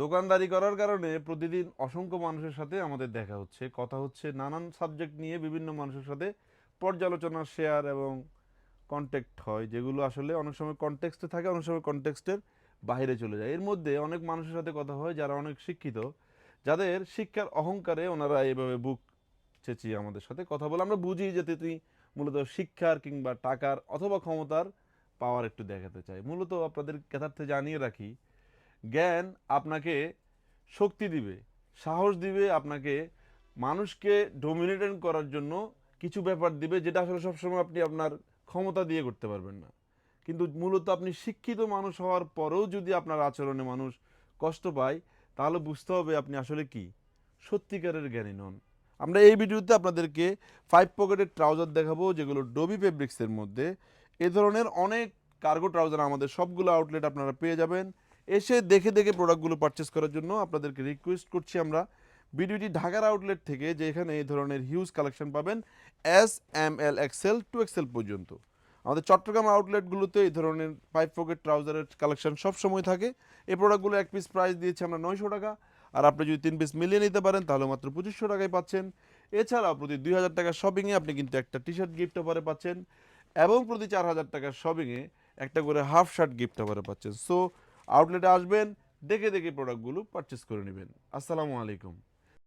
দোকানদারি করার কারণে প্রতিদিন অসংখ্য মানুষের সাথে আমাদের দেখা হচ্ছে, কথা হচ্ছে, নানান সাবজেক্ট নিয়ে বিভিন্ন মানুষের সাথে পর্যালোচনা, শেয়ার এবং কন্টেক্ট হয়, যেগুলো আসলে অনেক সময় কনটেক্সটে থাকে, অনেক সময় কনটেক্সটের বাইরে চলে যায়। এর মধ্যে অনেক মানুষের সাথে কথা হয় যারা অনেক শিক্ষিত, যাদের শিক্ষার অহংকারে ওনারা এইভাবে বুক চেঁচিয়ে আমাদের সাথে কথা বলে। আমরা বুঝি যে তিনি মূলত শিক্ষার কিংবা টাকার অথবা ক্ষমতার পাওয়ার একটু দেখাতে চায়। মূলত আপনাদের কথার্থে জানিয়ে রাখি, জ্ঞান আপনাকে শক্তি দিবে, সাহস দিবে, আপনাকে মানুষকে ডোমিনেটেড করার জন্য কিছু ব্যাপার দিবে, যেটা আসলে সবসময় আপনি আপনার ক্ষমতা দিয়ে করতে পারবেন না। কিন্তু মূলত আপনি শিক্ষিত মানুষ হওয়ার পরেও যদি আপনার আচরণে মানুষ কষ্ট পায়, তাহলে বুঝতে হবে আপনি আসলে কি সত্যিকারের জ্ঞানী নন। আমরা এই ভিডিওতে আপনাদেরকে 5 পকেটের ট্রাউজার দেখাবো, যেগুলো ডোবি ফেব্রিক্সের মধ্যে। এ ধরনের অনেক কার্গো ট্রাউজার আমাদের সবগুলো আউটলেট আপনারা পেয়ে যাবেন। এসে দেখে দেখে প্রোডাক্টগুলো পারচেস করার জন্য আপনাদেরকে রিকোয়েস্ট করছি আমরা, ভিডিওটি ঢাকার আউটলেট থেকে, যেখানে এই ধরনের হিউজ কালেকশন পাবেন এস, এম, এল, এক্সেল, 2XL পর্যন্ত। আমাদের চট্টগ্রাম আউটলেটগুলোতে এই ধরনের 5 পকেট ট্রাউজারের কালেকশন সবসময় থাকে। এই প্রোডাক্টগুলো এক পিস প্রাইস দিয়েছি আমরা 900 টাকা, আর আপনি যদি 3 পিস মিলিয়ে নিতে পারেন তাহলে মাত্র 2500 টাকায় পাচ্ছেন। এছাড়াও প্রতি 2000 টাকার শপিংয়ে আপনি কিন্তু একটা টি শার্ট গিফট অফারে পাচ্ছেন, এবং প্রতি 4000 টাকার শপিংয়ে একটা করে হাফ শার্ট গিফট অফারে পাচ্ছেন। সো আউটলেটে আসবেন, দেখে দেখে প্রোডাক্টগুলো পারচেস করে নেবেন। আসসালামু আলাইকুম।